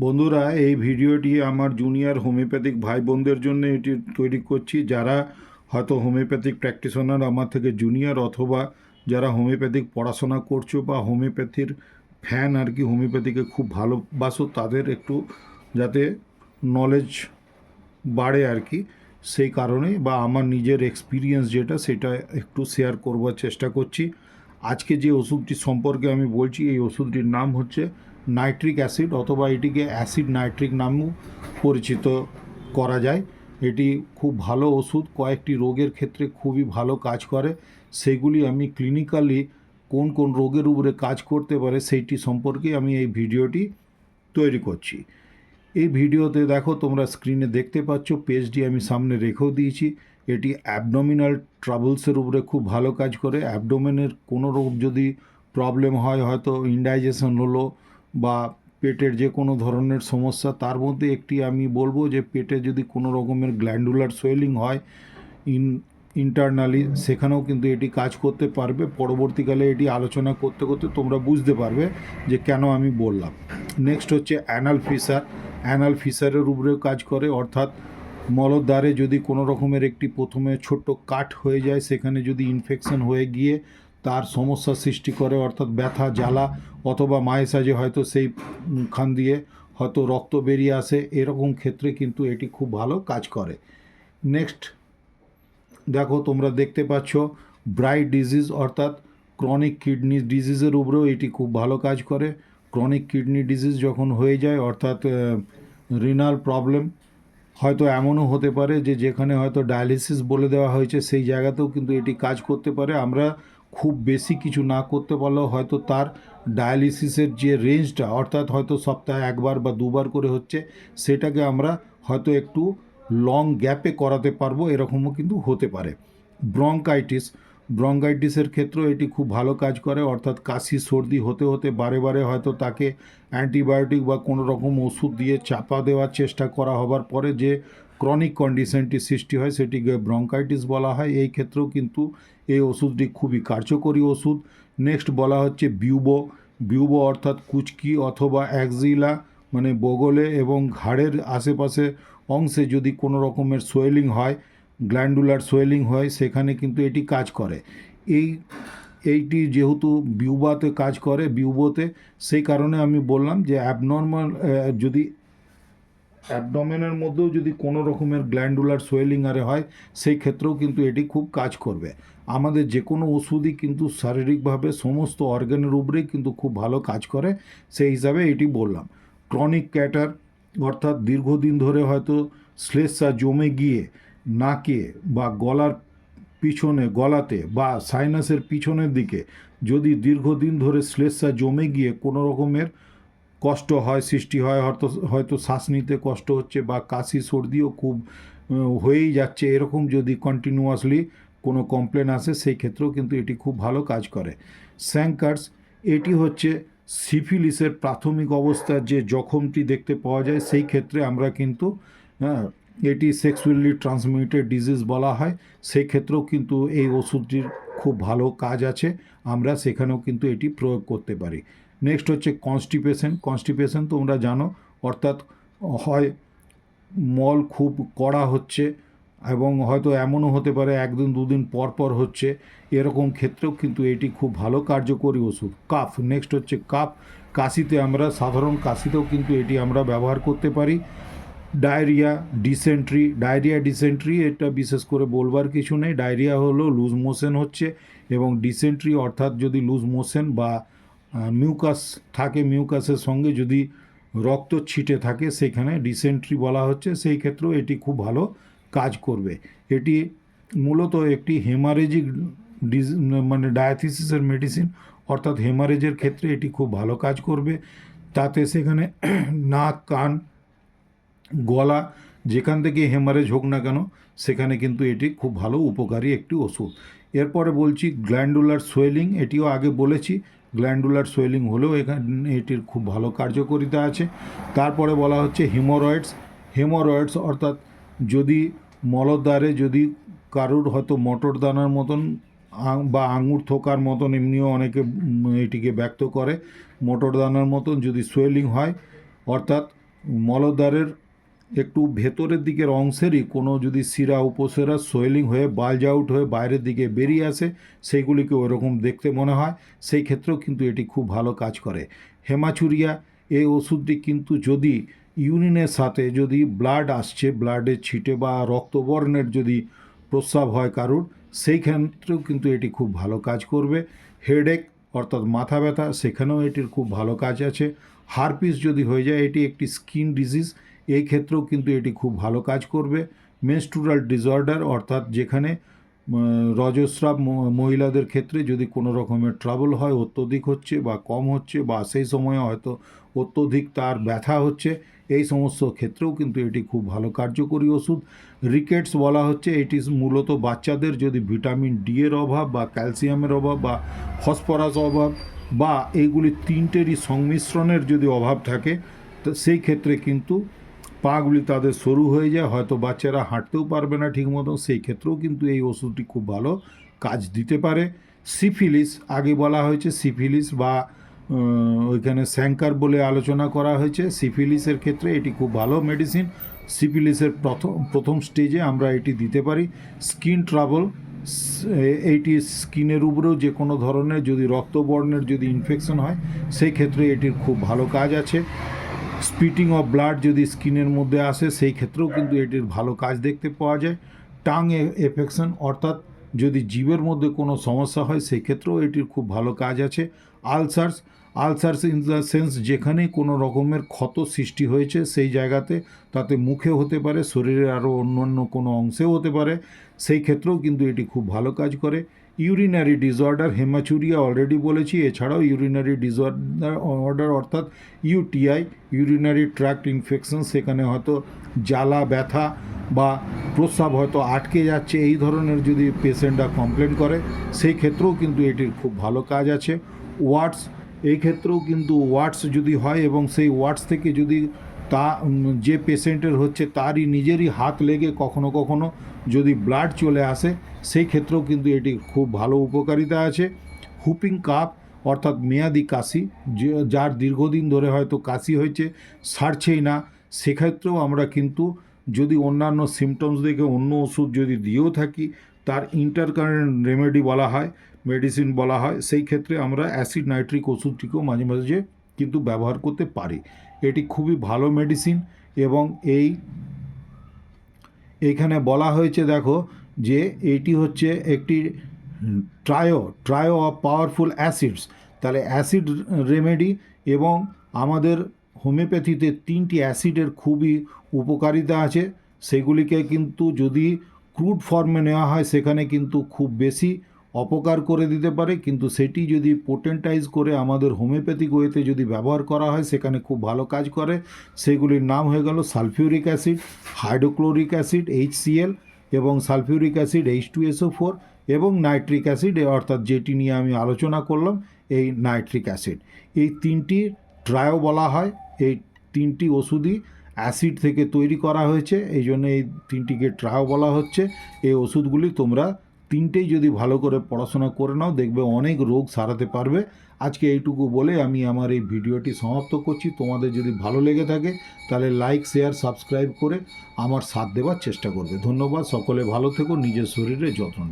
বন্ধুরা, এই ভিডিওটি আমার জুনিয়র হোমিওপ্যাথিক ভাই বোনদের জন্য এটি তৈরি করছি, যারা হয়তো হোমিওপ্যাথিক প্র্যাকটিশনার আমার থেকে জুনিয়র, অথবা যারা হোমিওপ্যাথিক পড়াশোনা করছো বা হোমিওপ্যাথির ফ্যান আর কি, হোমিওপ্যাথিকে খুব ভালোবাসো, তাদের একটু যাতে নলেজ বাড়ে আর কি, সেই কারণে বা আমার নিজের এক্সপিরিয়েন্স যেটা সেটা একটু শেয়ার করবার চেষ্টা করছি। আজকে যে ওষুধটি সম্পর্কে আমি বলছি, এই ওষুধটির নাম হচ্ছে নাইট্রিক অ্যাসিড, অথবা এটিকে অ্যাসিড নাইট্রিক নামেও পরিচিত করা যায়। এটি খুব ভালো ওষুধ, কয়েকটি রোগের ক্ষেত্রে খুবই ভালো কাজ করে। সেগুলি আমি ক্লিনিক্যালি কোন কোন রোগের উপরে কাজ করতে পারে সেইটি সম্পর্কে আমি এই ভিডিওটি তৈরি করছি। এই ভিডিওতে দেখো, তোমরা স্ক্রিনে দেখতে পাচ্ছ, পেজটি আমি সামনে রেখেও দিয়েছি। এটি অ্যাবডোমিনাল ট্রাবলসের উপরে খুব ভালো কাজ করে। অ্যাবডোমেনের কোনো রোগ যদি প্রবলেম হয়, হয়তো ইনডাইজেশন হলো বা পেটের যে কোনো ধরনের সমস্যা, তার মধ্যে একটি আমি বলবো যে পেটে যদি কোনো রকমের গ্ল্যান্ডুলার সোয়েলিং হয় ইন্টারনালি, সেখানেও কিন্তু এটি কাজ করতে পারবে। পরবর্তীকালে এটি আলোচনা করতে করতে তোমরা বুঝতে পারবে যে কেন আমি বললাম। নেক্সট হচ্ছে অ্যানাল ফিসার। অ্যানাল ফিসারের উপরেও কাজ করে, অর্থাৎ মলদ্বারে যদি কোনো রকমের একটি প্রথমে ছোট্ট কাট হয়ে যায়, সেখানে যদি ইনফেকশন হয়ে গিয়ে তার সমস্যা সৃষ্টি করে, অর্থাৎ ব্যথা, জ্বালা, অথবা মায়ের সাজে হয়তো সেই খান দিয়ে হয়তো রক্ত বেরিয়ে আসে, এরকম ক্ষেত্রে কিন্তু এটি খুব ভালো কাজ করে। নেক্সট দেখো, তোমরা দেখতে পাচ্ছ ব্রাইট ডিজিজ, অর্থাৎ ক্রনিক কিডনি ডিজিজের উপরেও এটি খুব ভালো কাজ করে। ক্রনিক কিডনি ডিজিজ যখন হয়ে যায়, অর্থাৎ রিনাল প্রবলেম, হয়তো এমনও হতে পারে যে যেখানে হয়তো ডায়ালিসিস বলে দেওয়া হয়েছে, সেই জায়গাতেও কিন্তু এটি কাজ করতে পারে। আমরা খুব বেশি কিছু না করতে পারলেও হয়তো তার ডায়ালিসিসের যে রেঞ্জটা, অর্থাৎ হয়তো সপ্তাহে একবার বা দুবার করে হচ্ছে, সেটাকে আমরা হয়তো একটু লং গ্যাপে করাতে পারবো, এরকমও কিন্তু হতে পারে। ব্রঙ্কাইটিসের ক্ষেত্রেও এটি খুব ভালো কাজ করে, অর্থাৎ কাশি সর্দি হতে হতে বারে বারে হয়তো তাকে অ্যান্টিবায়োটিক বা কোনো রকম ওষুধ দিয়ে চাপা দেওয়ার চেষ্টা করা হবার পরে যে ক্রনিক কন্ডিশনটি সৃষ্টি হয়, সেটিকে ব্রঙ্কাইটিস বলা হয়। এই ক্ষেত্রেও কিন্তু এই ওষুধটি খুবই কার্যকরী ওষুধ। নেক্সট বলা হচ্ছে বিউবো অর্থাৎ কুচকি অথবা অ্যাক্সিলা, মানে বগলে এবং ঘাড়ের আশেপাশে অংশে যদি কোনো রকমের সোয়েলিং হয়, গ্ল্যান্ডুলার সোয়েলিং হয়, সেখানে কিন্তু এটি কাজ করে। এইটি যেহেতু বিউবাতে কাজ করে, বিউবোতে, সেই কারণে আমি বললাম যে অ্যাবনর্মাল যদি অ্যাবডোমেনের মধ্যেও যদি কোনো রকমের গ্ল্যান্ডুলার সোয়েলিং আরে হয়, সেই ক্ষেত্রেও কিন্তু এটি খুব কাজ করবে। আমাদের যে কোনো ওষুধই কিন্তু শারীরিকভাবে সমস্ত অর্গানের উপরেই কিন্তু খুব ভালো কাজ করে, সেই হিসাবে এটি বললাম। ক্রনিক ক্যাটার, অর্থাৎ দীর্ঘদিন ধরে হয়তো শ্লেষ্মা জমে গিয়ে নাকে বা গলাতে বা সাইনাসের পিছনের দিকে যদি দীর্ঘদিন ধরে শ্লেষ্মা জমে গিয়ে কোনো রকমের কষ্ট হয়, সৃষ্টি হয়, হয়তো শ্বাস নিতে কষ্ট হচ্ছে বা কাশি সর্দিও খুব হয়েই যাচ্ছে, এরকম যদি কন্টিনিউয়াসলি কোনো কমপ্লেন আসে, সেই ক্ষেত্রেও কিন্তু এটি খুব ভালো কাজ করে। স্যাঙ্কার্স, এটি হচ্ছে সিফিলিসের প্রাথমিক অবস্থার যে জখমটি দেখতে পাওয়া যায়, সেই ক্ষেত্রে আমরা কিন্তু এটি সেক্সুয়ালি ট্রান্সমিটেড ডিজিজ বলা হয়, সেই ক্ষেত্রেও কিন্তু এই ওষুধটির খুব ভালো কাজ আছে, আমরা সেখানেও কিন্তু এটি প্রয়োগ করতে পারি। নেক্সট হচ্ছে কনস্টিপেশন তোমরা জানো, অর্থাৎ হয় মল খুব কড়া হচ্ছে এবং হয়তো এমনও হতে পারে একদিন দুদিন পর পর হচ্ছে, এরকম ক্ষেত্রেও কিন্তু এটি খুব ভালো কার্যকরী ওষুধ। নেক্সট হচ্ছে কাশিতে, আমরা সাধারণ কাশিতেও কিন্তু এটি আমরা ব্যবহার করতে পারি। ডায়রিয়া ডিসেন্ট্রি, এটা বিশেষ করে বলবার কিছু নেই। ডায়রিয়া হলো লুজ মোশন হচ্ছে, এবং ডিসেন্ট্রি অর্থাৎ যদি লুজ মোশন বা মিউকাস থাকে, মিউকাসের সঙ্গে যদি রক্ত ছিটে থাকে, সেখানে ডিসেন্ট্রি বলা হচ্ছে, সেই ক্ষেত্রেও এটি খুব ভালো কাজ করবে। এটি মূলত একটি হেমারেজিক মানে ডায়াথিসিসের মেডিসিন, অর্থাৎ হেমারেজের ক্ষেত্রে এটি খুব ভালো কাজ করবে। তাতে সেখানে নাক, কান, গলা, যেখান থেকে হেমারেজ হোক না কেন, সেখানে কিন্তু এটি খুব ভালো উপকারী একটি ওষুধ। এরপরে বলছি গ্ল্যান্ডুলার সোয়েলিং, এটিও আগে বলেছি, গ্ল্যান্ডুলার সোয়েলিং হলেও এখানে এটির খুব ভালো কার্যকারিতা আছে। তারপরে বলা হচ্ছে হেমোরয়েডস, অর্থাৎ যদি মলদ্বারে যদি কারুর হয়তো মটর দানার মতন বা আঙুর থোকার মতন, এমনিও অনেকে এটিকে ব্যক্ত করে, মটর দানার মতন যদি সোয়েলিং হয়, অর্থাৎ মলদ্বারের একটু ভেতরের দিকের অংশেরই কোনো যদি শিরা উপশিরা সোয়েলিং হয়ে বাল্জ আউট হয়ে বাইরের দিকে বেরিয়ে আসে, সেইগুলিকে ওরকম দেখতে মনে হয়, সেই ক্ষেত্রেও কিন্তু এটি খুব ভালো কাজ করে। হেমাচুরিয়া এই ওষুধটি কিন্তু যদি ইউরিনের সাথে যদি ব্লাড আসছে, ব্লাডের ছিটে বা রক্তবর্ণের যদি প্রস্রাব হয় কারুর, সেই ক্ষেত্রেও কিন্তু এটি খুব ভালো কাজ করবে। হেডেক অর্থাৎ মাথা ব্যথা, সেখানেও এটির খুব ভালো কাজ আছে। হারপিস যদি হয়ে যায়, এটি একটি স্কিন ডিজিজ, এই ক্ষেত্রেও কিন্তু এটি খুব ভালো কাজ করবে। মেনস্ট্রুরাল ডিসঅর্ডার অর্থাৎ যেখানে রজস্রাব মহিলাদের ক্ষেত্রে যদি কোনো রকমের ট্রাবল হয়, অত্যধিক হচ্ছে বা কম হচ্ছে বা সেই সময়ে হয়তো অত্যধিক তার ব্যথা হচ্ছে, এই সমস্ত ক্ষেত্রেও কিন্তু এটি খুব ভালো কার্যকরী ওষুধ। রিকেটস বলা হচ্ছে, এটি মূলত বাচ্চাদের যদি ভিটামিন ডি এর অভাব বা ক্যালসিয়ামের অভাব বা ফসফরাস অভাব বা এইগুলি তিনটেরই সংমিশ্রণের যদি অভাব থাকে, তো সেই ক্ষেত্রে কিন্তু পাগুলি তাদের সরু হয়ে যায়, হয়তো বাচ্চারা হাঁটতেও পারবে না ঠিক মতো, সেই ক্ষেত্রেও কিন্তু এই ওষুধটি খুব ভালো কাজ দিতে পারে। সিফিলিস আগে বলা হয়েছে, সিফিলিস বা ওইখানে স্যাঙ্কার বলে আলোচনা করা হয়েছে। সিফিলিসের ক্ষেত্রে এটি খুব ভালো মেডিসিন। সিফিলিসের প্রথম স্টেজে আমরা এটি দিতে পারি। স্কিন ট্রাবল, এইটি স্কিনের উপরেও যে কোনো ধরনের যদি রক্তবর্ণের যদি ইনফেকশন হয়, সেই ক্ষেত্রে এটির খুব ভালো কাজ আছে। স্পিটিং অফ ব্লাড যদি স্কিনের মধ্যে আসে, সেই ক্ষেত্রেও কিন্তু এটির ভালো কাজ দেখতে পাওয়া যায়। টাং এফেকশন অর্থাৎ যদি জিভের মধ্যে কোনো সমস্যা হয়, সেই ক্ষেত্রেও এটির খুব ভালো কাজ আছে। আলসার্স ইন দ্য সেন্স যেখানে কোনো রকমের ক্ষত সৃষ্টি হয়েছে সেই জায়গাতে, তাতে মুখে হতে পারে, শরীরের আরও অন্যান্য কোনো অংশেও হতে পারে, সেই ক্ষেত্রেও কিন্তু এটি খুব ভালো কাজ করে। ইউরিনারি ডিসঅর্ডার, হেমাচুরিয়া অলরেডি বলেছি, এছাড়াও ইউরিনারি ডিসঅর্ডার অর্থাৎ ইউটিআই, ইউরিনারি ট্র্যাক্ট ইনফেকশন, সেখানে হয়তো জ্বালা ব্যথা বা প্রস্রাব হয়তো আটকে যাচ্ছে, এই ধরনের যদি পেশেন্টরা কমপ্লেন করে, সেই ক্ষেত্রেও কিন্তু এটির খুব ভালো কাজ আছে। ওয়াটস, এই ক্ষেত্রেও কিন্তু ওয়াটস যদি হয় এবং সেই ওয়াটস থেকে যদি যে পেশেন্টের হচ্ছে তারই নিজেরই হাত লেগে কখনো কখনো যদি ব্লাড চলে আসে, সেই ক্ষেত্রেও কিন্তু এটি খুব ভালো উপকারিতা আছে। হুপিং কাফ অর্থাৎ মেয়াদি কাশি, যার দীর্ঘদিন ধরে হয়তো কাশি হয়েছে, সারছেই না, সেক্ষেত্রেও আমরা কিন্তু যদি অন্যান্য সিমটমস দেখে অন্য ওষুধ যদি দিয়েও থাকি, তার ইন্টারকারেন্ট রেমেডি বলা হয়, মেডিসিন বলা হয়, সেই ক্ষেত্রে আমরা অ্যাসিড নাইট্রিক ওষুধটিকেও মাঝে মাঝে কিন্তু ব্যবহার করতে পারি। এটি খুবই ভালো মেডিসিন। এবং এইখানে বলা হয়েছে, দেখো যে এটি হচ্ছে একটি ট্রায়ো অফ পাওয়ারফুল অ্যাসিডস, তাহলে অ্যাসিড রেমেডি, এবং আমাদের হোমিওপ্যাথিতে 3টি অ্যাসিডের খুবই উপকারিতা আছে, সেগুলিকে কিন্তু যদি ক্রুড ফর্মে নেওয়া হয় সেখানে কিন্তু খুব বেশি অপকার করে দিতে পারে, কিন্তু সেটি যদি পোটেন্টাইজ করে আমাদের হোমিওপ্যাথিক ওয়েতে যদি ব্যবহার করা হয়, সেখানে খুব ভালো কাজ করে। সেগুলির নাম হয়ে গেল sulphuric acid, hydrochloric acid HCl, এবং সালফিউরিক অ্যাসিড H2SO4, এবং নাইট্রিক অ্যাসিড অর্থাৎ যেটি নিয়ে আমি আলোচনা করলাম, এই নাইট্রিক অ্যাসিড। এই 3টি ট্রায়ো বলা হয়, এই 3টি ওষুধই অ্যাসিড থেকে তৈরি করা হয়েছে, এই জন্য এই 3টিকে ট্রায়ো বলা হচ্ছে। এই ওষুধগুলি তোমরা 3টেই যদি ভালো করে পড়াশোনা করে নাও, দেখবে অনেক রোগ সারাতে পারবে। আজকে এইটুকু বলে আমি আমার এই ভিডিওটি সমাপ্ত করছি। তোমাদের যদি ভালো লেগে থাকে তাহলে লাইক, শেয়ার, সাবস্ক্রাইব করে আমার সাথ দেওয়ার চেষ্টা করবে। ধন্যবাদ, সকলে ভালো থেকো, নিজের শরীরে যত্ন নিও।